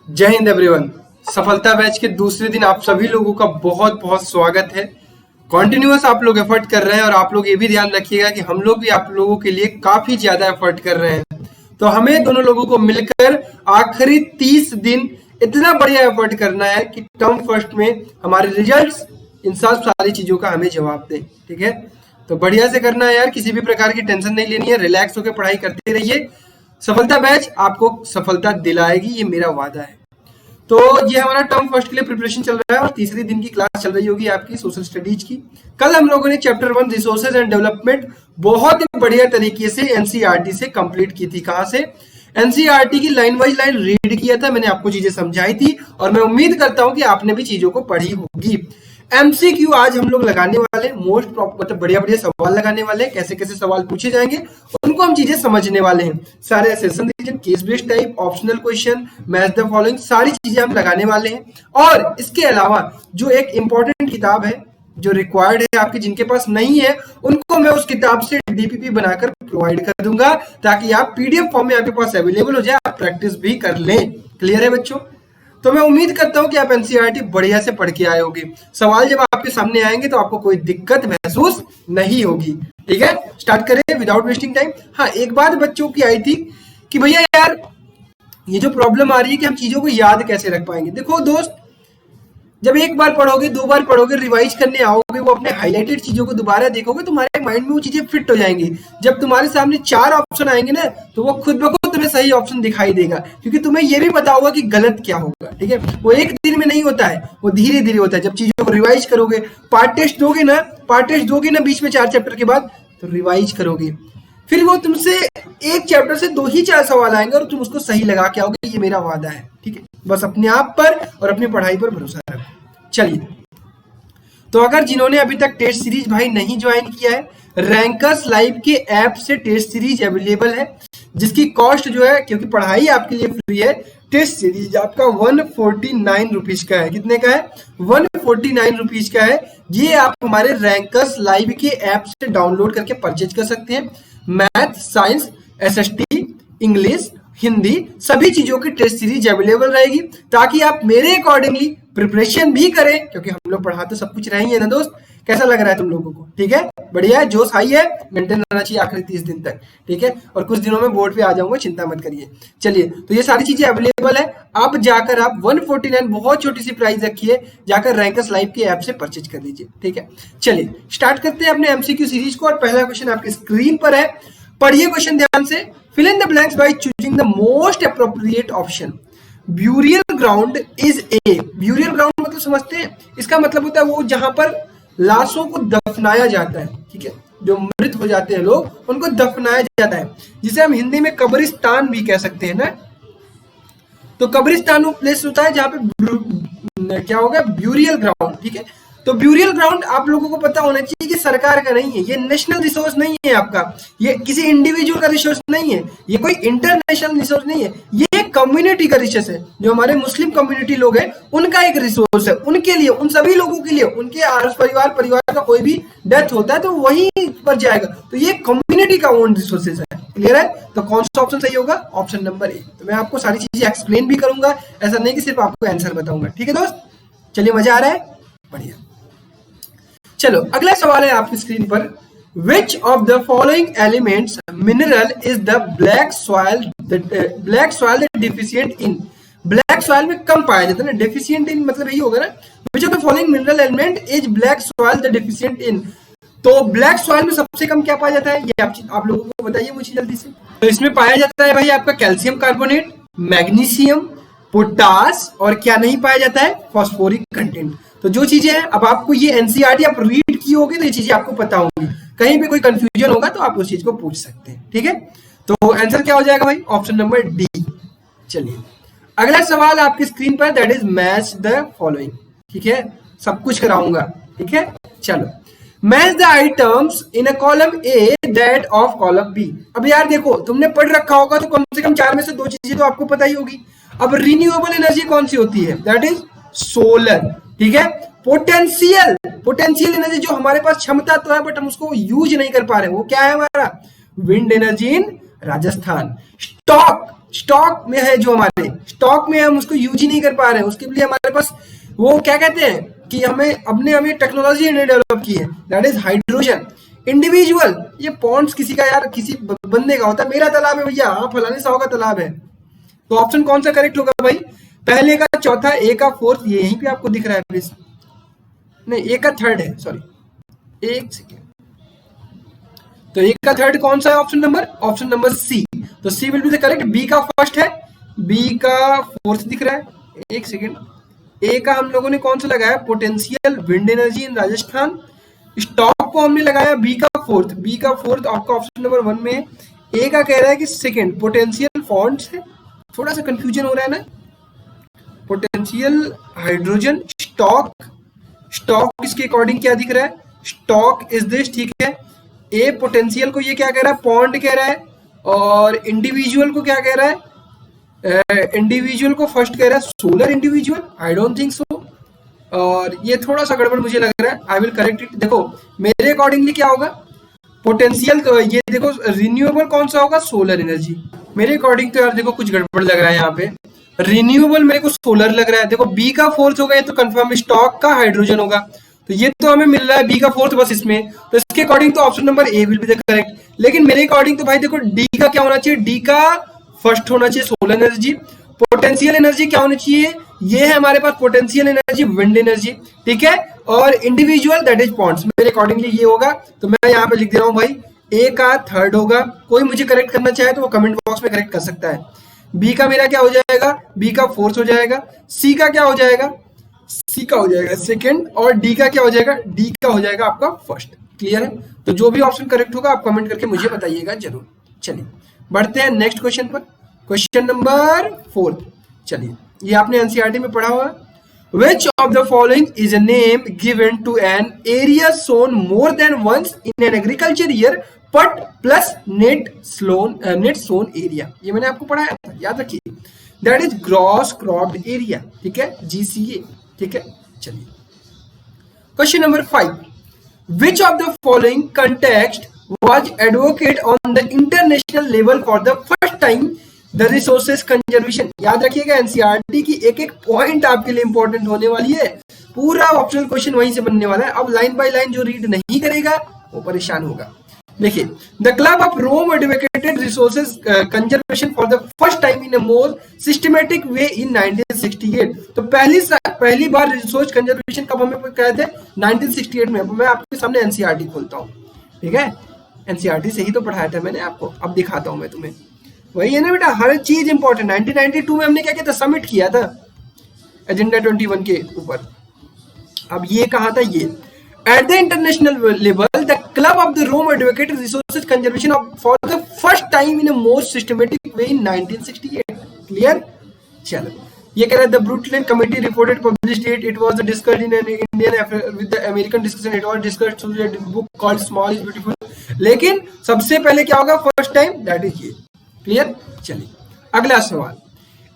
जय हिंद एवरीवन। सफलता बैच के दूसरे दिन आप सभी लोगों का बहुत बहुत स्वागत है। कॉन्टिन्यूअस आप लोग एफर्ट कर रहे हैं और आप लोग ये भी ध्यान रखिएगा कि हम लोग भी आप लोगों के लिए काफी ज्यादा एफर्ट कर रहे हैं। तो हमें दोनों लोगों को मिलकर आखिरी 30 दिन इतना बढ़िया एफर्ट करना है कि टर्म फर्स्ट में हमारे रिजल्ट्स इन सब सारी चीजों का हमें जवाब दें। ठीक है, तो बढ़िया से करना है यार, किसी भी प्रकार की टेंशन नहीं लेनी है, रिलैक्स होकर पढ़ाई करते रहिए। सफलता बैच आपको सफलता दिलाएगी, ये मेरा वादा है। तो ये हमारा टर्म फर्स्ट के लिए प्रिपरेशन चल रहा है और तीसरे दिन की क्लास चल रही होगी आपकी सोशल स्टडीज की। कल हम लोगों ने चैप्टर 1 रिसोर्सेज एंड डेवलपमेंट बहुत ही बढ़िया तरीके से एनसीईआरटी से कंप्लीट की थी। कहां से? एनसीईआरटी की लाइन वाइज लाइन रीड किया था, मैंने आपको चीजें समझाई थी और मैं उम्मीद करता हूं कि आपने भी चीजों को पढ़ी होगी। एमसीक्यू आज हम लोग लगाने वाले, मोस्ट मतलब बढ़िया बढ़िया सवाल लगाने वाले हैं। कैसे कैसे सवाल पूछे जाएंगे उनको हम चीजें समझने वाले हैं। सारे assertion reason, case based type, optional question, match the following, सारी चीजें हम लगाने वाले हैं। और इसके अलावा जो एक इंपॉर्टेंट किताब है जो रिक्वायर्ड है आपके, जिनके पास नहीं है उनको मैं उस किताब से डीपीपी बनाकर प्रोवाइड कर दूंगा ताकि आप पीडीएफ फॉर्म में आपके पास अवेलेबल हो जाए, आप प्रैक्टिस भी कर लें। क्लियर है बच्चों? तो मैं उम्मीद करता हूं कि आप एनसीईआरटी बढ़िया से पढ़ के आए होगे। सवाल जब आपके सामने आएंगे तो आपको कोई दिक्कत महसूस नहीं होगी। ठीक है, स्टार्ट करें विदाउट वेस्टिंग टाइम। हाँ, एक बात बच्चों की आई थी कि भैया यार ये जो प्रॉब्लम आ रही है कि हम चीजों को याद कैसे रख पाएंगे। देखो दोस्त, जब एक बार पढ़ोगे, दो बार पढ़ोगे, रिवाइज करने आओगे, वो अपने हाईलाइटेड चीजों को दोबारा देखोगे, तुम्हारे माइंड में वो चीजें फिट हो जाएंगी। जब तुम्हारे सामने 4 ऑप्शन आएंगे ना तो वो खुद ब खुद तुम्हें सही ऑप्शन दिखाई देगा, क्योंकि तुम्हें ये भी पता होगा कि गलत क्या होगा। ठीक है, वो एक दिन में नहीं होता है, वो धीरे धीरे होता है। जब चीजों को रिवाइज करोगे, पार्ट टेस्ट दोगे ना बीच में 4 चैप्टर के बाद, तो रिवाइज करोगे, फिर वो तुमसे एक चैप्टर से 2 ही 4 सवाल आएंगे और तुम उसको सही लगा के आओगे। ये मेरा वादा है। ठीक है, बस अपने आप पर और अपनी पढ़ाई पर भरोसा रखो। चलिए, तो अगर जिन्होंने अभी तक टेस्ट सीरीज भाई नहीं ज्वाइन किया है, रैंकर्स लाइव के ऐप से टेस्ट सीरीज अवेलेबल है, जिसकी कॉस्ट जो है, क्योंकि पढ़ाई आपके लिए फ्री है, टेस्ट सीरीज आपका 149 रुपीज का है। कितने का है? 149 रुपीज का है। ये आप हमारे रैंकर्स लाइव के ऐप से डाउनलोड करके परचेज कर सकते हैं। Math, science, SST, English, Hindi, सभी चीजों की टेस्ट सीरीज अवेलेबल रहेगी ताकि आप मेरे अकॉर्डिंगली प्रिपरेशन भी करें, क्योंकि हम लोग पढ़ाते सब कुछ रहेंगे ना दोस्त। कैसा लग रहा है तुम लोगों को? ठीक है, बढ़िया है, जोश हाई है, मेंटेन रहना चाहिए आखिरी 30 दिन तक। ठीक है, और कुछ दिनों में बोर्ड पे आ जाऊंगा, चिंता मत करिए। चलिए, तो ये सारी चीजें अवेलेबल है। आप जाकर आप 149, बहुत छोटी सी प्राइस रखी है, जाकर रैंकर्स लाइव के ऐप से परचेज कर लीजिए। ठीक है, चलिए स्टार्ट करते हैं अपने एमसीक्यू सीरीज को। और पहला क्वेश्चन आपकी स्क्रीन पर है, पढ़िए क्वेश्चन ध्यान से। Fill in the blanks by choosing the most appropriate option. Burial ground is a, burial ground मतलब समझते हैं? इसका मतलब होता है वो जहां पर लाशों को दफनाया जाता है। ठीक है, जो मृत हो जाते हैं लोग, उनको दफनाया जाता है, जिसे हम हिंदी में कब्रिस्तान भी कह सकते हैं ना। तो कब्रिस्तान वो प्लेस होता है जहां पे क्या होगा? Burial ground. ठीक है, तो ब्यूरियल ग्राउंड आप लोगों को पता होना चाहिए कि सरकार का नहीं है, ये नेशनल रिसोर्स नहीं है आपका, ये किसी इंडिविजुअल का रिसोर्स नहीं है, ये कोई इंटरनेशनल रिसोर्स नहीं है, ये कम्युनिटी का रिसोर्स है। जो हमारे मुस्लिम कम्युनिटी लोग हैं उनका एक रिसोर्स है, उनके लिए, उन सभी लोगों के लिए, उनके आस परिवार का कोई भी डेथ होता है तो वहीं पर जाएगा। तो ये कम्युनिटी का ओन रिसोर्सेज है। क्लियर है? तो कौन सा ऑप्शन सही होगा? Option number A. तो मैं आपको सारी चीजें एक्सप्लेन भी करूंगा, ऐसा नहीं कि सिर्फ आपको आंसर बताऊंगा। ठीक है दोस्त, चलिए, मजा आ रहा है? बढ़िया। चलो, अगला सवाल है आपकी स्क्रीन पर। Which of the following elements mineral is the black soil that deficient in? Black soil में कम पाया जाता है ना, डेफिशिएंट इन मतलब यही होगा ना। Which of the following mineral element is black soil that deficient in? तो ब्लैक सॉइल में सबसे कम क्या पाया जाता है, ये आप लोगों को बताइए मुझे जल्दी से। तो इसमें पाया जाता है भाई आपका कैल्शियम कार्बोनेट, मैग्नीशियम, पोटास, और क्या नहीं पाया जाता है? Phosphoric content. तो जो चीजें हैं, अब आपको ये एनसीईआरटी आप रीड की होगी तो ये चीजें आपको पता होंगी, कहीं भी कोई कंफ्यूजन होगा तो आप उस चीज को पूछ सकते हैं। ठीक है, तो आंसर क्या हो जाएगा भाई? Option number D. चलिए, अगला सवाल आपकी स्क्रीन पर, that is match the following. ठीक है, सब कुछ कराऊंगा। ठीक है, चलो, match the items in a column A that of column B. अब यार देखो, तुमने पढ़ रखा होगा तो कम से कम 4 में से 2 चीजें तो आपको पता ही होगी। अब रिन्यूएबल एनर्जी कौन सी होती है? That is solar. ठीक है, पोटेंशियल एनर्जी जो हमारे पास क्षमता तो है बट हम उसको यूज नहीं कर पा रहे, वो क्या है हमारा? Wind energy in Rajasthan. Stock stock में है, जो हमारे स्टॉक में हम उसको यूज ही नहीं कर पा रहे हैं, उसके लिए हमारे पास वो क्या कहते हैं कि हमें टेक्नोलॉजी ने डेवलप की है, दैट इज हाइड्रोजन। इंडिविजुअल, ये पॉन्ड्स किसी का यार किसी बंदे का होता है, मेरा तालाब है भैया, हाँ फलाने साहब का तालाब है। तो ऑप्शन कौन सा करेक्ट होगा भाई? पहले का चौथा, ए का फोर्थ, ये यहीं पे आपको दिख रहा है प्लीज, नहीं ए का थर्ड है, सॉरी एक सेकेंड। तो ए का थर्ड कौन सा है? Option number C. तो C will be the correct. B का फर्स्ट है, बी का फोर्थ दिख रहा है, एक सेकेंड। ए का हम लोगों ने कौन सा लगाया? Potential wind energy in Rajasthan. Stock को हमने लगाया बी का फोर्थ, आपका ऑप्शन नंबर 1 में है। ए का कह रहा है कि सेकेंड पोटेंशियल फॉन्ट्स है, थोड़ा सा कंफ्यूजन हो रहा है ना। पोटेंशियल हाइड्रोजन स्टॉक इसके अकॉर्डिंग क्या दिख रहा है? स्टॉक इज दिस, ठीक है। ए पोटेंशियल को ये क्या कह रहा है? पॉन्ड कह रहा है। और इंडिविजुअल को क्या कह रहा है? इंडिविजुअल को फर्स्ट कह रहा है solar individual, I don't think so. और ये थोड़ा सा गड़बड़ मुझे लग रहा है, आई विल करेक्ट इट। देखो मेरे अकॉर्डिंगली क्या होगा? पोटेंशियल, ये देखो रिन्यूएबल कौन सा होगा? Solar energy. मेरे अकॉर्डिंग तो यार देखो कुछ गड़बड़ लग रहा है यहाँ पे, रिन्यूएबल मेरे को सोलर लग रहा है। देखो बी का फोर्थ होगा, ये तो कंफर्म स्टॉक का हाइड्रोजन होगा, तो ये तो हमें मिल रहा है बी का फोर्थ बस इसमें। तो इसके अकॉर्डिंग तो option number A will be the correct. लेकिन मेरे अकॉर्डिंग तो भाई देखो डी का क्या होना चाहिए? डी का फर्स्ट होना चाहिए सोलर एनर्जी। पोटेंशियल एनर्जी क्या होनी चाहिए? ये है हमारे पास पोटेंशियल एनर्जी, विंड एनर्जी, ठीक है। और इंडिविजुअल दैट इज पॉन्ड्स, मेरे अकॉर्डिंगली ये होगा। तो मैं यहाँ पे लिख दे रहा हूँ भाई, ए का थर्ड होगा। कोई मुझे करेक्ट करना चाहे तो वो कमेंट बॉक्स में करेक्ट कर सकता है। बी का मेरा क्या हो जाएगा? बी का फोर्थ हो जाएगा। सी का क्या हो जाएगा? सी का हो जाएगा सेकंड। और डी का क्या हो जाएगा? डी का हो जाएगा आपका फर्स्ट। क्लियर है? तो जो भी ऑप्शन करेक्ट होगा आप कमेंट करके मुझे बताइएगा जरूर। चलिए बढ़ते हैं नेक्स्ट क्वेश्चन पर, क्वेश्चन नंबर 4। चलिए ये आपने एनसीईआरटी में पढ़ा हुआ। Which of the following is a name given to an area sown more than once in an agriculture year but plus net sown area? ये मैंने आपको पढ़ाया था, याद रखिए। That is gross cropped area, ठीक है, GCA, ठीक है। चलिए question number 5। Which of the following context was advocate on the international level for the first time the resources conservation? याद रखिएगा एनसीईआरटी की एक एक पॉइंट आपके लिए इंपॉर्टेंट होने वाली है, पूरा ऑप्शनल क्वेश्चन वहीं से बनने वाला है। अब लाइन बाय लाइन जो रीड नहीं करेगा वो परेशान होगा। देखिए, the club of Rome advocated resources conservation for the first time in a more systematic way in 1968। तो पहली बार रिसोर्स कंजर्वेशन कब हमें कहते हैं? 1968 में। मैं आपके सामने एनसीईआरटी खोलता हूँ, ठीक है, एनसीईआरटी से ही तो पढ़ाया था मैंने आपको, अब दिखाता हूँ मैं तुम्हें। वही है ना बेटा, हर चीज इंपॉर्टेंट। 1992 में हमने क्या किया था? सबमिट किया था एजेंडा 21 के ऊपर। अब ये कहा था, ये at the international level the club of the Rome advocated resources conservation for the first time in a more systematic way in 1968। Clear? चलो ये कह रहा है the Brooklyn committee reported published it was discussed in an Indian with the American discussion, it was discussed through the book called small is beautiful. लेकिन सबसे पहले क्या होगा? फर्स्ट टाइम, दैट इज ये। क्लियर? चलिए अगला सवाल।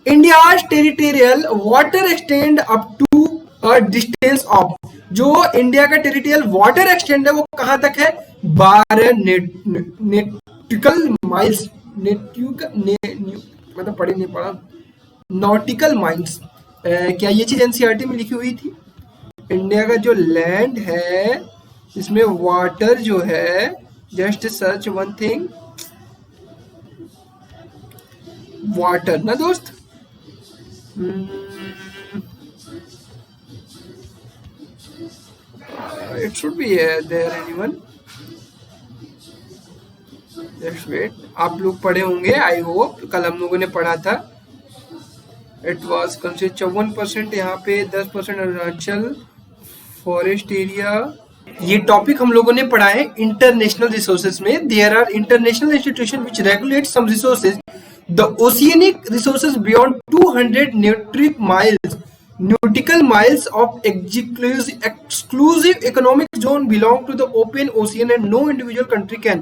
India territorial water extend up to a distance of, जो इंडिया का टेरिटोरियल वाटर एक्सटेंड है वो कहां तक है? 12 नेटिकल माइल्स। मतलब पढ़ी नहीं पढ़ा, नॉटिकल माइल्स। क्या ये चीज एनसीईआरटी में लिखी हुई थी? इंडिया का जो लैंड है इसमें वाटर जो है, just search one thing, water ना दोस्त, it should be there anyone, just wait. आप लोग पढ़े होंगे आई होप, कल हम लोगों ने पढ़ा था। इट वाज कंसिडर 54% यहाँ पे, 10% अरुणाचल फॉरेस्ट एरिया। ये टॉपिक हम लोगों ने पढ़ा है इंटरनेशनल रिसोर्सेज में। There are international institution which regulate some resources, the oceanic resources beyond 200 nautical miles of exclusive economic zone belong to the open ocean and no individual country can।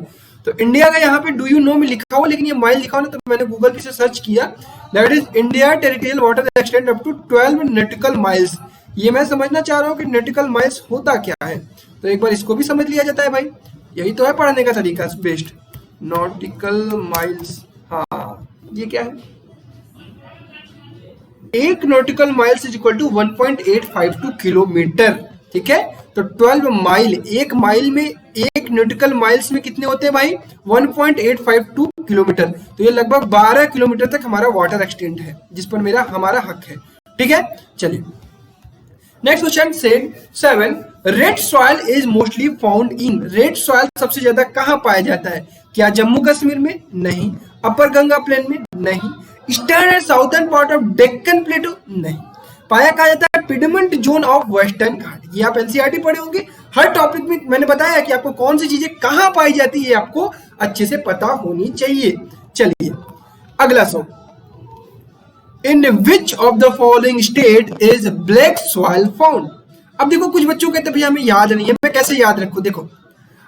तो India का यहाँ पे do you know में लिखा हुआ, लेकिन ये mile लिखा हुआ ना, तो मैंने गूगल पे से सर्च किया, that is India territorial water extend up to 12 nautical miles. ये मैं समझना चाह रहा हूँ कि नेटिकल माइल्स होता क्या है, तो एक बार इसको भी समझ लिया जाता है भाई, यही तो है पढ़ने का तरीका बेस्ट। नॉटिकल माइल्स, हाँ ये क्या है? 1 nautical miles is equal to 1.852 kilometre. ठीक है, तो 12 माइल, 1 माइल में 1 नॉटिकल माइल्स में कितने होते हैं भाई? 1.852 किलोमीटर। तो ये लगभग 12 किलोमीटर तक हमारा वाटर एक्सटेंड है, जिस पर हमारा हक है। ठीक है, चलिए next question said 7 red soil is mostly found in. Red soil सबसे ज्यादा कहां पाया जाता है? क्या जम्मू कश्मीर में? नहीं। अपर गंगा प्लेन में? नहीं। Eastern and southern part of Deccan plateau? नहीं। पाया कहा जाता है? Piedmont zone of western Ghat. ये आप एनसीईआरटी पढ़े होंगे, हर टॉपिक में मैंने बताया कि आपको कौन सी चीजें कहां पाई जाती है आपको अच्छे से पता होनी चाहिए। चलिए अगला सवाल, in which of the following state is black soil found. अब देखो कुछ बच्चों कहते भैया हमें याद नहीं है, मैं कैसे याद रखूं? देखो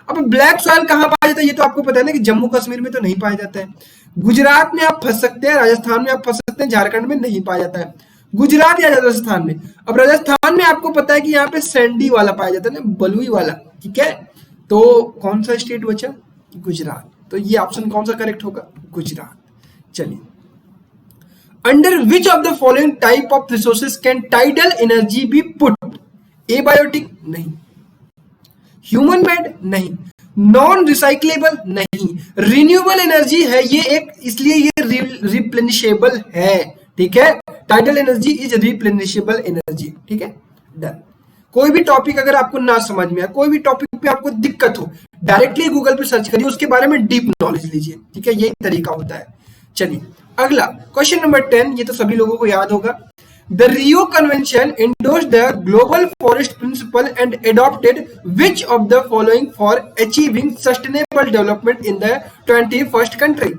अब ब्लैक सॉइल कहां पाया जाता है ये तो आपको पता है ना कि जम्मू कश्मीर में तो नहीं पाया जाता है। गुजरात में आप फंस सकते हैं, राजस्थान में आप फंस सकते हैं, झारखंड में नहीं पाया जाता है। गुजरात या राजस्थान में। अब राजस्थान में आपको पता है कि यहाँ पे सैंडी वाला पाया जाता है ना, बलुई वाला। ठीक है, तो कौन सा स्टेट बचा? गुजरात। तो ये ऑप्शन कौन सा करेक्ट होगा? गुजरात। चलिए, under which of the following type of resources can tidal energy be put? Abiotic? नहीं। Human made? नहीं। Non recyclable? नहीं। रिन्यूएबल एनर्जी है ये एक, इसलिए ये रिप्लेनिशेबल है। ठीक है, tidal energy is replenishable energy. ठीक है, डन। कोई भी टॉपिक अगर आपको ना समझ में आए, कोई भी टॉपिक पे आपको दिक्कत हो, डायरेक्टली गूगल पे सर्च करिए, उसके बारे में डीप नॉलेज लीजिए। ठीक है, यही तरीका होता है। चलिए अगला क्वेश्चन नंबर 10, ये तो सभी लोगों को याद होगा। The Rio Convention endorsed the Global Forest Principle and adopted which of the following for achieving sustainable development in the 21st century?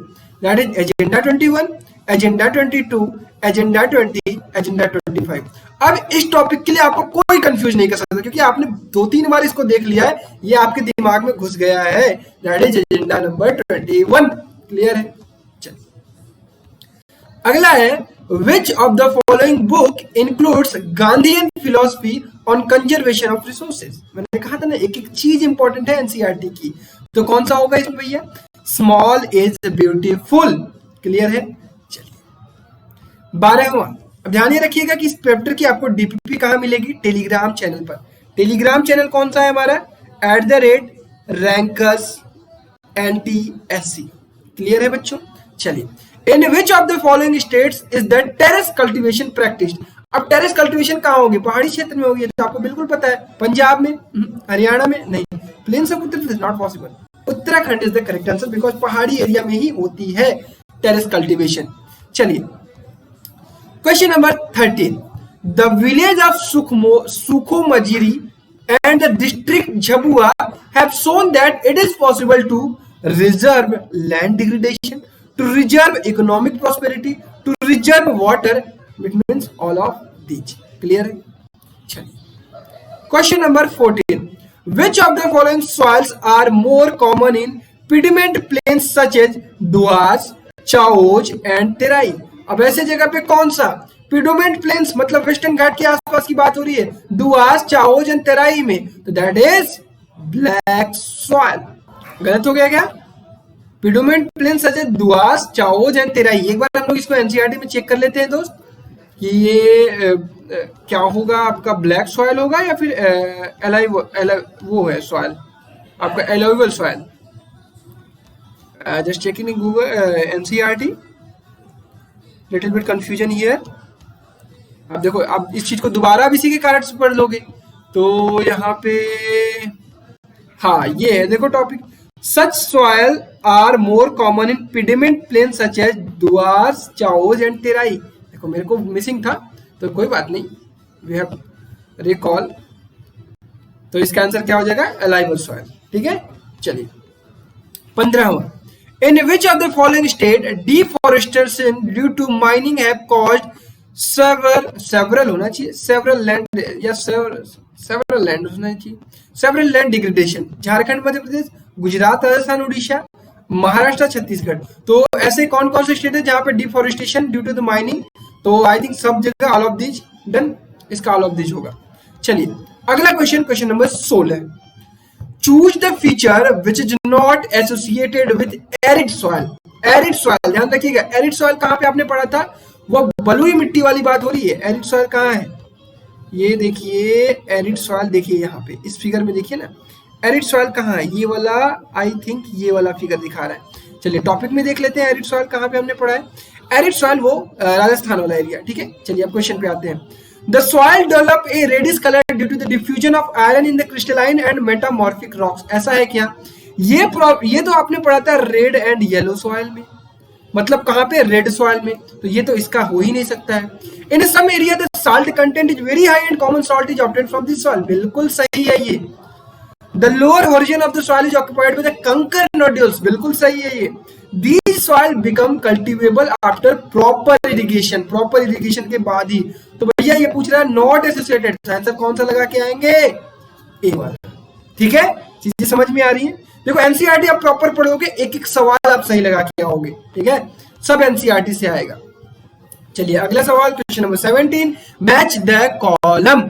That is Agenda 21, Agenda 22, Agenda 20, Agenda 25. अब इस टॉपिक के लिए आपको कोई कंफ्यूज नहीं कर सकता, क्योंकि आपने 2-3 बार इसको देख लिया है, ये आपके दिमाग में घुस गया है। That is agenda number 21। Clear है? चलिए अगला है, which of the following book includes Gandhian philosophy on conservation of resources? मैंने कहा था ना एक एक चीज इंपॉर्टेंट है एनसीईआरटी की, तो कौन सा होगा इसमें भैया? Small is beautiful. क्लियर है? चलिए 12वां, अब ध्यान ये रखिएगा कि इस चैप्टर की आपको डीपीपी कहाँ मिलेगी? टेलीग्राम चैनल पर। टेलीग्राम चैनल कौन सा है हमारा? @rankus NTSC। क्लियर है बच्चों? चलिए, in which of the following states is the terrace cultivation practised? अब टेरेस कल्टीवेशन कहाँ होगी? पहाड़ी क्षेत्र में होगी, तो आपको बिल्कुल पता है। पंजाब में? हरियाणा में? नहीं। Plains of Uttar Pradesh? Not possible. Uttarakhand is the correct answer, because पहाड़ी एरिया में ही होती है टेरेस कल्टीवेशन। चलिए question number 13, the village of Sukhomajri and the district Jhabua have shown that it is possible to reserve land degradation, to reserve economic prosperity, to reserve water. It means all of these. Clear है? चलिए question number 14, which of the following soils are more common in pediment plains such as Duas, Chaoj and Terai? अब ऐसे जगह पे कौन सा? पिडोमेंट planes मतलब western घाट के आसपास की बात हो रही है, दुआस, चाओज एंड तेराई में, तो दैट इज ब्लैक सॉइल। गलत हो गया क्या? पिडोमेंट planes such as Duars, Chos and Terai. एक बार हम लोग इसको एनसीईआरटी में चेक कर लेते हैं दोस्त कि ये क्या होगा आपका? ब्लैक सॉइल होगा या फिर वो है सॉइल आपका allowable soil? Just checking in Google NCERT, little bit confusion here. अब देखो, आप इस चीज को दोबारा अब इसी के कारण से पढ़ लोगे, तो यहाँ पे हाँ ये है, देखो topic, such soil are more common in piedmont plain such as Duars, Chos and Terai. देखो मेरे को मिसिंग था, तो कोई बात नहीं, वी हैव रिकॉल। तो इसका आंसर क्या हो जाएगा? एलाइबल सॉइल। ठीक है, चलिए 15वां, in which of the following state deforestation due to mining have caused several होना चाहिए, several land या several land होना चाहिए, several land degradation? Jharkhand, Madhya Pradesh, Gujarat, Rajasthan, Orissa, Maharashtra, Chhattisgarh. तो ऐसे कौन कौन से स्टेट है जहां पे deforestation due to the mining? तो आई थिंक सब जगह ऑल ऑफ दिस। डन, इसका ऑल ऑफ दिस होगा। चलिए अगला question, question number 16, choose the feature which is not associated with arid soil. arid soil ध्यान रखिएगा, arid soil कहां पे आपने पढ़ा था? वो बलुई मिट्टी वाली बात हो रही है। एरिड सॉइल कहाँ है, ये देखिए एरिड सॉइल, देखिए यहाँ पे इस फिगर में देखिए ना, एरिड सॉइल कहाँ है, ये वाला, आई थिंक ये वाला फिगर दिखा रहा है। चलिए टॉपिक में देख लेते हैं एरिड सॉइल कहाँ पे हमने पढ़ा है। एरिड सॉइल वो राजस्थान वाला एरिया, ठीक है। चलिए अब क्वेश्चन पे आते हैं। The soil develop a reddish colour due to the diffusion of iron in the crystalline and metamorphic rocks. ऐसा है क्या, ये तो आपने पढ़ा था रेड एंड येलो सॉइल में, मतलब कहाँ पे, रेड सॉइल में, तो ये तो इसका हो ही नहीं सकता है। In some area the salt content is very high and common salt is obtained from this soil. बिल्कुल सही है ये। The lower origin of the soil is occupied by the kankar nodules. बिल्कुल सही है ये। These soil become cultivable after proper irrigation. Proper irrigation के बाद ही। तो भैया ये पूछ रहा है नॉट एसोसिएटेड, आंसर कौन सा लगा के आएंगे, ए वाला। ठीक है, चीजें समझ में आ रही है। देखो एनसीईआरटी आप प्रॉपर पढ़ोगे, एक एक सवाल आप सही लगा के आओगे, ठीक है, सब एनसीईआरटी से आएगा। चलिए अगला सवाल, question number 17, match the column.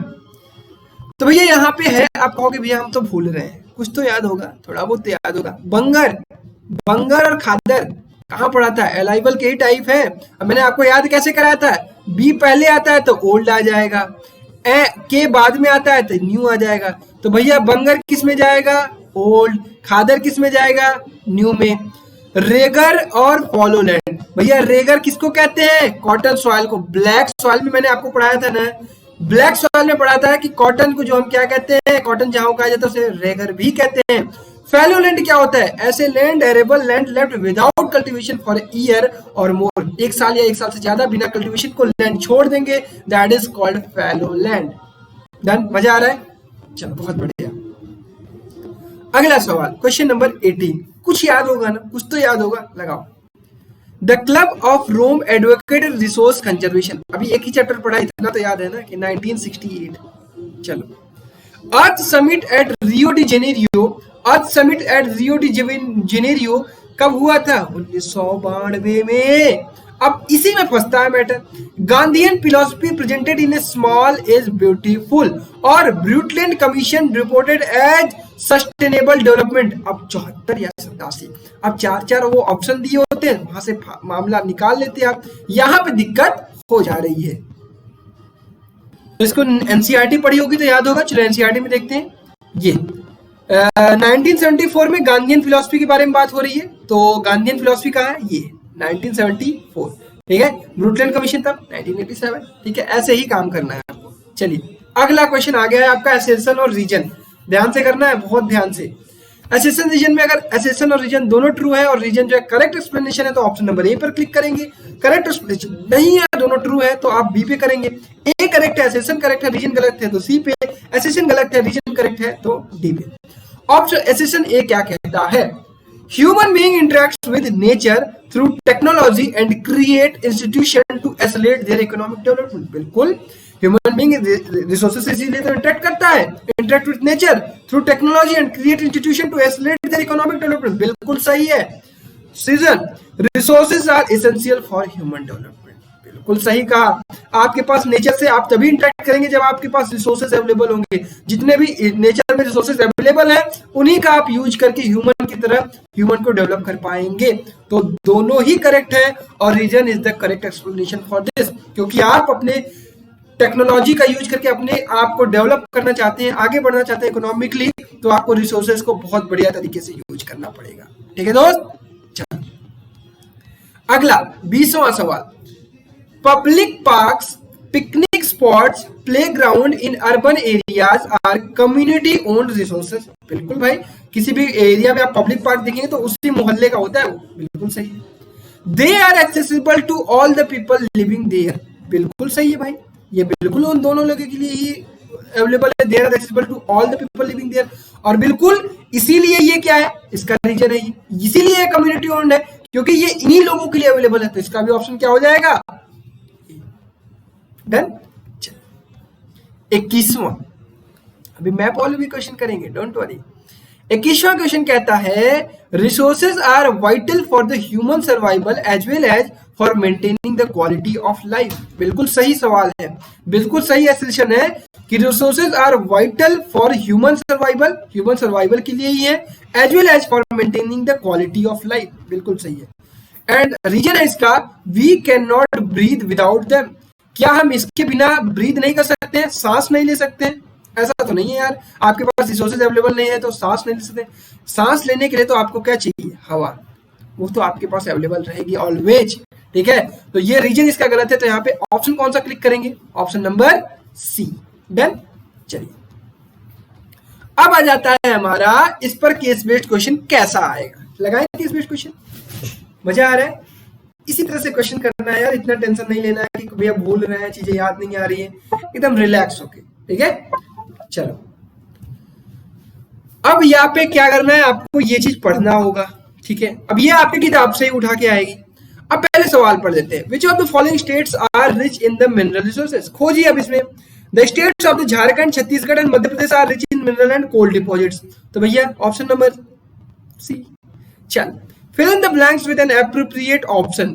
तो भैया यहाँ पे है, आप कहोगे भैया हम तो भूल रहे हैं, कुछ तो याद होगा, थोड़ा बहुत तो याद होगा। बंगर और खादर कहाँ पढ़ा था, अलाइवल के ही टाइप है। अब मैंने आपको याद कैसे कराया था, बी पहले आता है तो ओल्ड आ जाएगा, ए के बाद में आता है तो न्यू आ जाएगा। तो भैया बंगर किस में जाएगा, ओल्ड। खादर किस में जाएगा, न्यू में। रेगर और फॉलोलैंड, भैया रेगर किसको कहते हैं, कॉटन सॉइल को। ब्लैक सॉइल में मैंने आपको पढ़ाया था ना, ब्लैक सॉइल में पढ़ा था कि कॉटन को जो हम क्या कहते हैं, कॉटन जहां कहा जाता है उसे रेगर भी कहते हैं। फैलोलैंड क्या होता है, ऐसे land, arable land left without cultivation for year और मोर, एक साल या एक साल से ज्यादा बिना कल्टीवेशन को लैंड छोड़ देंगे, दैट इज कॉल्ड फैलोलैंड। डन, मजा आ रहा है, चलो बहुत बढ़िया। अगला सवाल, क्वेश्चन नंबर 18, कुछ याद होगा ना, कुछ तो याद होगा, लगाओ। The club of Rome advocated resource conservation. अभी एक ही चैप्टर पढ़ा, इतना तो याद है ना कि 1968। चलो, earth summit at Rio de Janeiro, earth summit at Rio de Janeiro कब हुआ था, 1992 में। अब इसी में फंसता है matter. Gandhian philosophy presented in a small is beautiful और Brundtland commission reported as sustainable development. अब 74 या 87, अब चार वो ऑप्शन दिए होते हैं, वहां से मामला निकाल लेते हैं आप, यहां पे दिक्कत हो जा रही है। तो इसको एनसीईआरटी पढ़ी होगी तो याद होगा। चलो एनसीईआरटी में देखते हैं। ये 1974 में गांधीयन फिलॉसफी के बारे में बात हो रही है। तो गांधीयन फिलॉसफी कहाँ है, ये 1974, ठीक है। ब्रूटलैंड कमीशन तब 1987, ठीक है। ऐसे ही काम करना है आपको। चलिए अगला क्वेश्चन आ गया है आपका, एसेशन और रीजन। ध्यान से करना है, बहुत ध्यान से। एसेशन रीजन में अगर एसेशन और रीजन दोनों ट्रू है और रीजन जो है करेक्ट एक्सप्लेनेशन है तो ऑप्शन नंबर ए पर क्लिक करेंगे। करेक्ट एक्सप्लेनेशन नहीं है, दोनों ट्रू है तो आप बी पे करेंगे। ए करेक्ट है, एसेशन करेक्ट है, रीजन गलत है तो सी पे, एसेशन गलत है, रीजन करेक्ट है तो डी पे। ऑप्शन एसेशन ए क्या कहता है, human being interacts with nature through technology and create institution to accelerate their economic development. बिल्कुल, ह्यूमन बीइंग रिसोर्सेज से इसीलिए तो इंटरेक्ट करता है, interact with nature through technology and create institution to accelerate their economic development. बिल्कुल सही है। सीजन, resources are essential for human development. बिल्कुल सही कहा। आपके पास नेचर से आप तभी इंटरेक्ट करेंगे जब आपके पास रिसोर्सेज अवेलेबल होंगे। जितने भी नेचर में रिसोर्सेज अवेलेबल हैं उन्हीं का आप यूज करके ह्यूमन की तरह ह्यूमन को डेवलप कर पाएंगे। तो दोनों ही करेक्ट है और reason is the correct explanation for this, क्योंकि आप अपने टेक्नोलॉजी का यूज करके अपने आप को डेवलप करना चाहते हैं, आगे बढ़ना चाहते हैं इकोनॉमिकली, तो आपको रिसोर्सेज को बहुत बढ़िया तरीके से यूज करना पड़ेगा। ठीक है दोस्त, चलो अगला 20वां सवाल, public parks, picnic spots, playground in urban areas are community owned resources. बिल्कुल भाई, किसी भी एरिया में आप पब्लिक पार्क देखेंगे तो उसी मोहल्ले का होता है वो। बिल्कुल सही है। They are accessible to all the people living there. बिल्कुल सही है भाई, ये बिल्कुल उन दोनों लोगों के लिए ही अवेलेबल है। They are accessible to all the people living there, और बिल्कुल इसीलिए ये क्या है, इसका रीजन है, इसीलिए कम्युनिटी ओन्ड है क्योंकि ये इन्हीं लोगों के लिए अवेलेबल है। तो इसका भी ऑप्शन क्या हो जाएगा, डन। 21वां, अभी मैप वाले भी क्वेश्चन करेंगे, डोंट वरी। 21वां क्वेश्चन कहता है resources are vital for the human survival as well as for maintaining the quality of life. बिल्कुल सही सवाल है, बिल्कुल सही एसेशन है कि resources are vital for human survival के लिए ही है, as well as for maintaining the quality of life. बिल्कुल सही है। एंड रीजन है इसका we can not breathe without them. क्या हम इसके बिना ब्रीथ नहीं कर सकते हैं, सांस नहीं ले सकते हैं? ऐसा तो नहीं है यार, आपके पास रिसोर्सेज अवेलेबल नहीं है तो सांस नहीं ले सकते। सांस लेने के लिए तो आपको क्या चाहिए, हवा, वो तो आपके पास अवेलेबल रहेगी ऑलवेज, ठीक है। तो ये रीजन इसका गलत है, तो यहाँ पे ऑप्शन कौन सा क्लिक करेंगे, ऑप्शन नंबर सी। डन। चलिए अब आ जाता है हमारा इस पर केस बेस्ड क्वेश्चन कैसा आएगा। लगाए केस बेस्ड क्वेश्चन, मजा आ रहा है? इसी तरह से क्वेश्चन करना है यार, इतना टेंशन नहीं लेना है कि भैया भूल रहे हैं, चीजें याद नहीं आ रही है, एकदम रिलैक्स होके, ठीक है। चलो अब यहाँ पे क्या करना है, आपको ये चीज पढ़ना होगा, ठीक है। अब ये आपकी किताब से ही उठा के आएगी। अब पहले सवाल पढ़ लेते हैं। Which of the following states are rich in the mineral resources. खोजिए अब इसमें, the states of the Jharkhand, Chhattisgarh and Madhya Pradesh are rich in mineral and coal deposits. तो भैया ऑप्शन नंबर सी। चल fill in the blanks with an appropriate option.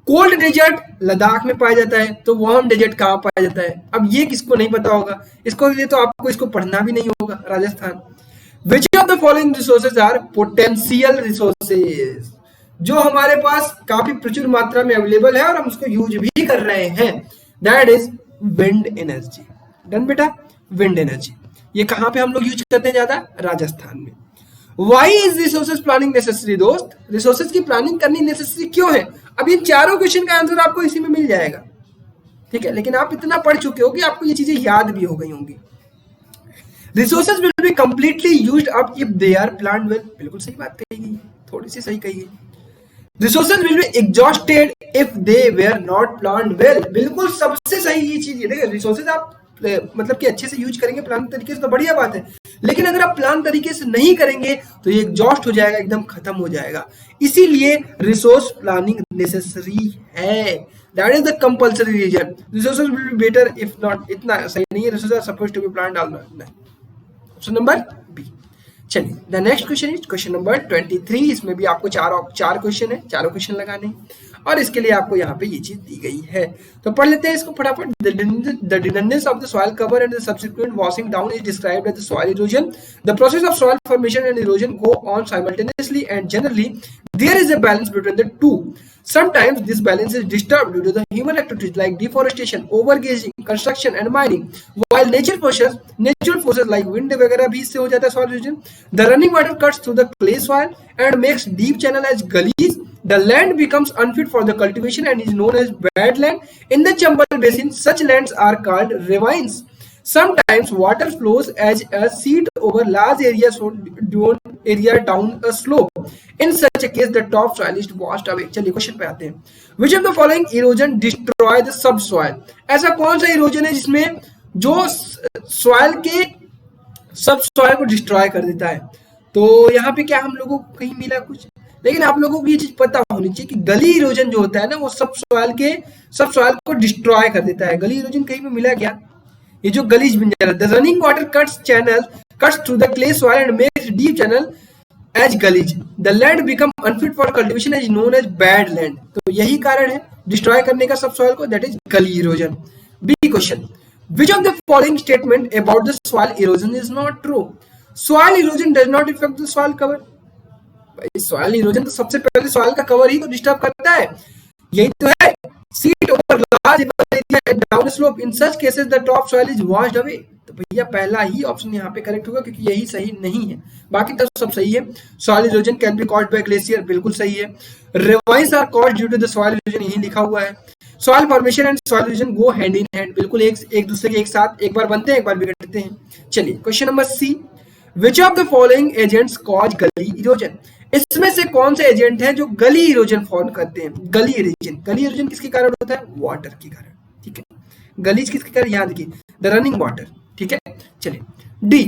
Cold desert Ladakh में पाया जाता है, तो वार्म डेजर्ट कहाँ पाया जाता है? अब ये किसको नहीं पता होगा, इसको लिए तो आपको इसको पढ़ना भी नहीं होगा। Rajasthan. Which of the following resources are potential resources. जो हमारे पास काफी प्रचुर मात्रा में अवेलेबल है और हम उसको यूज भी कर रहे हैं, that is wind energy. Done बेटा, विंड एनर्जी। ये कहां पे हम लोग यूज करते हैं ज्यादा? राजस्थान में। Why is resources planning necessary? दोस्त रिसोर्सेज की प्लानिंग करनी नेसेसरी क्यों है? अब इन चारों क्वेश्चन का आंसर आपको इसी में मिल जाएगा, ठीक है। लेकिन आप इतना पढ़ चुके हो कि आपको ये चीजें याद भी हो गई होंगी। Resources will be completely used up if they are planned well. बिल्कुल सही बात कही गई, थोड़ी सी सही कही गई। Resources will be exhausted if they were not planned well. बिल्कुल सबसे सही ये चीज है। देखिए रिसोर्सेज आप मतलब कि अच्छे से यूज करेंगे प्लान तरीके से तो बढ़िया बात है, लेकिन अगर आप प्लान तरीके से नहीं करेंगे तो ये एग्जॉस्ट हो जाएगा, एकदम खत्म हो जाएगा। इसीलिए रिसोर्स प्लानिंग नेसेसरी है, that is the compulsory reason. Resources will be better if not, इतना सही नहीं है, resources are supposed to be planned डालना नहीं। Option number B. चलिए the next question is question number 23। इसमें भी आपको चार क्वेश्चन है, चारों क्वेश्चन लगाने हैं और इसके लिए आपको यहाँ पे ये चीज दी गई है, तो पढ़ लेते हैं इसको फटाफट। द डिडनेस of the soil cover and the subsequent washing down is described as the soil erosion. The process of soil formation and erosion go on simultaneously and generally there is a balance between the two. Sometimes this balance is disturbed due to the human activities like deforestation, overgrazing, construction and mining. While natural forces like wind वगैरह भी इससे हो जाता है soil erosion. The running water cuts through the clay soil and makes deep channel as gullies. The land becomes unfit for the cultivation and is known as badland. In the Chambal Basin, such lands are called ravines. Sometimes water flows as a sheet over large areas down a slope. In such a case, the top soil is washed away. चलिए question पे आते हैं। Which of the following erosion destroy the subsoil? ऐसा कौन सा erosion है जिसमें जो सॉइल के सबसॉइल को डिस्ट्रॉय कर देता है? तो यहाँ पे क्या हम लोगों को कहीं मिला कुछ, लेकिन आप लोगों को ये चीज पता होनी चाहिए कि गली इरोजन जो होता है ना, वो सबसॉइल को डिस्ट्रॉय कर देता है। गली इरोजन कहीं पे मिला क्या? ये जो गलीज बन जा रहा है, the running water cuts through the clay soil and makes deep channel as gullies. The land become unfit for cultivation as known as bad land. तो यही कारण है डिस्ट्रॉय करने का सब सॉइल को, that is gully erosion. B question, which of the following statement about the soil erosion is not true? Soil erosion does not effect the soil cover. Soil erosion तो सबसे पहले सॉइल का cover ही तो disturb करता है, यही तो है। Seat over large area down slope, in such cases the top soil is washed away. तो भैया पहला ही ऑप्शन यहाँ पे करेक्ट होगा, क्योंकि यही सही नहीं है, बाकी तो सब सही है। Soil erosion can be caused by glacier, बिल्कुल सही है। Ravines are caused due to the soil erosion, यही लिखा हुआ है। Soil formation and soil erosion go hand in hand, बिल्कुल एक दूसरे के एक साथ, एक बार बनते हैं एक बार बिगड़ते हैं। चलिए question number C, which of the following agents cause gully erosion? इसमें से कौन से एजेंट हैं जो गली इरोजन फॉर्म करते हैं? गली इरोजन किसके कारण होता है? वाटर के कारण, ठीक है। गलीज किसके कारण? याद रखिए, द रनिंग वाटर, ठीक है। चलिए D,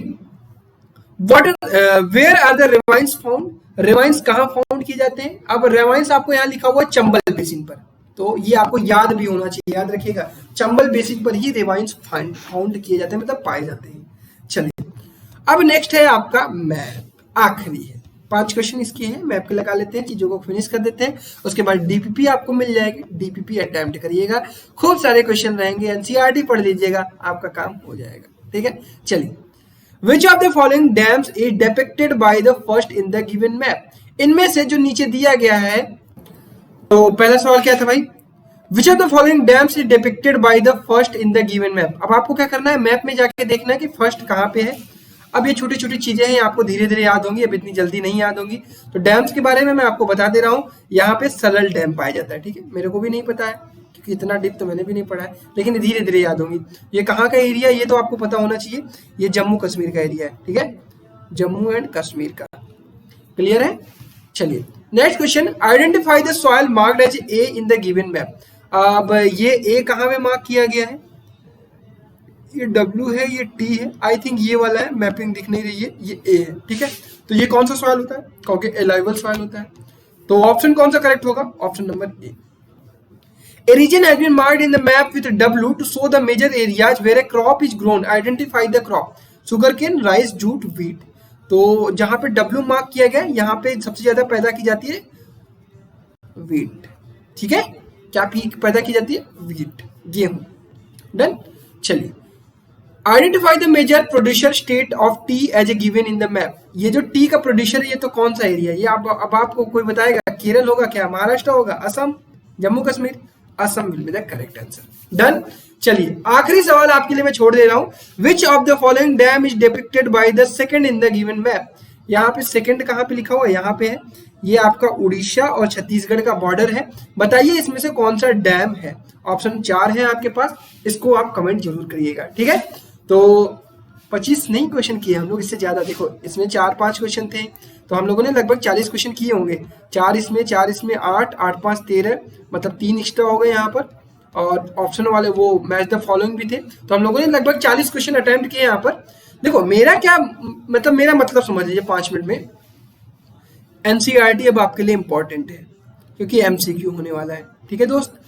water where are the ravines found? Ravines कहाँ फाउंड किए जाते हैं? अब रेवाइंस आपको यहाँ लिखा हुआ है चंबल बेसिन पर, तो ये आपको याद भी होना चाहिए, याद रखिएगा चंबल बेसिन पर ही रेवाइंस फाउंड किए जाते हैं, मतलब पाए जाते हैं। चलिए अब नेक्स्ट है आपका मैप, आखिरी है। 5 क्वेश्चन इसके हैं, मैप के लगा लेते हैं, चीजों को फिनिश कर देते हैं, उसके बाद डीपीपी आपको मिल जाएगी। डीपीपी अटेम्प्ट करिएगा, खूब सारे क्वेश्चन रहेंगे, एनसीईआरटी पढ़ लीजिएगा, आपका काम हो जाएगा, ठीक है। चलिए, विच of the following dams is depicted by the first in the given map? इनमें से जो नीचे दिया गया है तो पहला सवाल क्या था भाई, विच of the following dams is depicted by the first in the given map. अब आपको क्या करना है, मैप में जाके देखना है कि फर्स्ट कहाँ पे है। अब ये छोटी छोटी चीजें हैं, आपको धीरे धीरे याद होंगी, अब इतनी जल्दी नहीं याद होंगी। तो डैम्स के बारे में मैं आपको बता दे रहा हूँ, यहाँ पे सलल डैम पाया जाता है, ठीक है। मेरे को भी नहीं पता है क्योंकि इतना डीप तो मैंने भी नहीं पढ़ा है, लेकिन धीरे धीरे याद होंगी। ये कहाँ का एरिया, ये तो आपको पता होना चाहिए, ये जम्मू कश्मीर का एरिया है, ठीक है, जम्मू एंड कश्मीर का। क्लियर है। चलिए next question, identify the soil marked as A in the given map. अब ये ए कहाँ पे मार्क किया गया है, ये W है, ये T है, आई थिंक ये वाला है, मैपिंग दिख नहीं रही है, ये A है, ठीक है। तो ये कौन सा सॉइल होता है, क्योंकि एलाइवल सॉइल होता है। तो ऑप्शन कौन सा करेक्ट होगा, option number A. A region has been marked in the map with W to show the major areas where a crop is grown. Identify the crop. Sugarcane, rice, jute, wheat. तो जहां पे W mark किया गया, यहाँ पे सबसे ज्यादा पैदा की जाती है व्हीट, ठीक है। क्या पैदा की जाती है, व्हीट, गेहूं। डन। चलिए, identify the major producer state of tea as A given in the map. ये जो टी का प्रोड्यूसर है, ये तो कौन सा एरिया है, ये अब आपको कोई बताएगा, केरल होगा क्या, महाराष्ट्र होगा, Assam, Jammu Kashmir, Assam will be the correct answer. Done. चलिए आखिरी सवाल आपके लिए मैं छोड़ दे रहा हूं, विच of the following dam is depicted by the second in the given map. यहाँ पे सेकंड कहाँ पे लिखा हुआ है, यहाँ पे है, ये आपका उड़ीसा और छत्तीसगढ़ का बॉर्डर है। बताइए इसमें से कौन सा डैम है। ऑप्शन 4 है आपके पास, इसको आप कमेंट जरूर करिएगा, ठीक है। तो 25 नहीं क्वेश्चन किए हम लोग, इससे ज्यादा। देखो इसमें 4-5 क्वेश्चन थे, तो हम लोगों ने लगभग 40 क्वेश्चन किए होंगे। 4 इसमें 8, 8 5 13, मतलब 3 एक्स्ट्रा हो गए यहाँ पर, और ऑप्शन वाले वो मैच द फॉलोइंग भी थे। तो हम लोगों ने लगभग 40 क्वेश्चन अटेम्प्ट किए यहाँ पर। देखो मेरा क्या मतलब, मेरा मतलब समझ लीजिए 5 मिनट में। एनसीईआरटी अब आपके लिए इंपॉर्टेंट है क्योंकि एमसीक्यू होने वाला है, ठीक है दोस्त।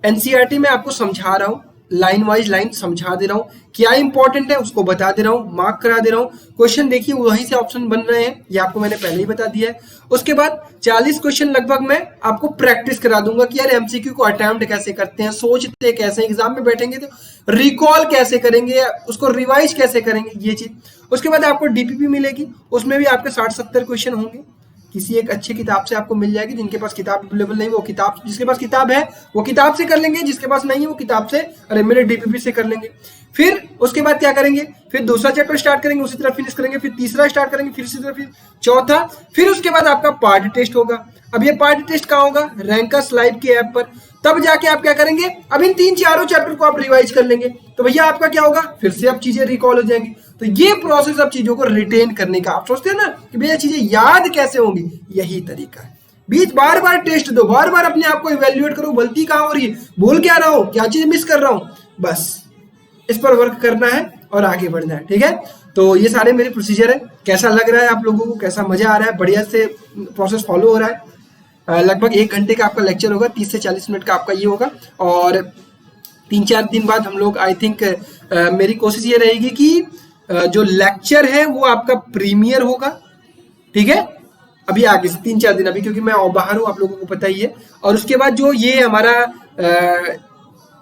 एनसीईआरटी में आपको समझा रहा हूँ, लाइन वाइज लाइन समझा दे रहा हूँ, क्या इंपॉर्टेंट है उसको बता दे रहा हूँ, मार्क करा दे रहा हूँ। क्वेश्चन देखिए वहीं से ऑप्शन बन रहे हैं, ये आपको मैंने पहले ही बता दिया है। उसके बाद 40 क्वेश्चन लगभग मैं आपको प्रैक्टिस करा दूंगा कि यार एमसीक्यू को अटेम्प्ट कैसे करते हैं, सोचते कैसे, एग्जाम में बैठेंगे तो रिकॉल कैसे करेंगे, उसको रिवाइज कैसे करेंगे, ये चीज। उसके बाद आपको डीपीपी मिलेगी, उसमें भी आपके 60-70 क्वेश्चन होंगे। किसी एक अच्छी किताब से आपको मिल जाएगी, जिनके पास किताब अवेलेबल नहीं वो किताब, जिसके पास किताब है वो किताब से कर लेंगे, जिसके पास नहीं है वो किताब से, अरे मेरे डीपीपी से कर लेंगे। फिर उसके बाद क्या करेंगे, फिर दूसरा चैप्टर स्टार्ट करेंगे, उसी तरह फिनिश करेंगे, फिर तीसरा स्टार्ट करेंगे, फिर इसी तरह, फिर चौथा, फिर उसके बाद आपका पार्ट टेस्ट होगा। अब ये पार्ट टेस्ट कहाँ होगा, रैंकर्स लाइव के ऐप पर। तब जाके आप क्या करेंगे, अब इन 3-4 चैप्टर को आप रिवाइज कर लेंगे, तो भैया आपका क्या होगा, फिर से अब चीजें रिकॉल हो जाएंगी। तो ये प्रोसेस अब चीजों को रिटेन करने का, आप सोचते हैं ना कि भैया चीजें याद कैसे होंगी, यही तरीका है। बीच बार बार टेस्ट दो, बार बार अपने आप को इवेल्युएट करो, गलती कहाँ हो रही है, बोल क्या रहा हूँ, क्या चीज मिस कर रहा हूँ, बस इस पर वर्क करना है और आगे बढ़ना है, ठीक है। तो ये सारे मेरे प्रोसीजर है। कैसा लग रहा है आप लोगों को, कैसा मजा आ रहा है, बढ़िया से प्रोसेस फॉलो हो रहा है। लगभग 1 घंटे का आपका लेक्चर होगा, 30 से 40 मिनट का आपका ये होगा, और 3-4 दिन बाद हम लोग आई थिंक मेरी कोशिश ये रहेगी कि जो लेक्चर है वो आपका प्रीमियर होगा, ठीक है। अभी आगे से 3-4 दिन, अभी क्योंकि मैं बाहर हूँ, आप लोगों को पता ही है। और उसके बाद जो ये हमारा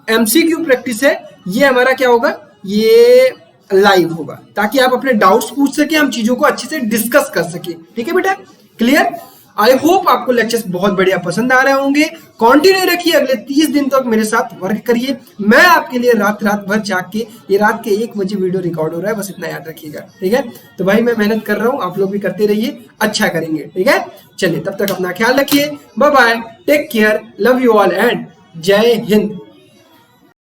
एमसीक्यू प्रैक्टिस है, ये हमारा क्या होगा, ये लाइव होगा, ताकि आप अपने डाउट्स पूछ सके, हम चीजों को अच्छे से डिस्कस कर सके, ठीक है बेटा, क्लियर। आई होप आपको लेक्चर्स बहुत बढ़िया पसंद आ रहे होंगे। कंटिन्यू रखिए, अगले 30 दिन तक मेरे साथ वर्क करिए। मैं आपके लिए रात भर जाग के, ये रात के 1 बजे वीडियो रिकॉर्ड हो रहा है, बस इतना याद रखिएगा, ठीक है। तो भाई मैं मेहनत कर रहा हूँ, आप लोग भी करते रहिए, अच्छा करेंगे, ठीक है। चलिए तब तक अपना ख्याल रखिए, bye bye, take care, love you all and Jai Hind.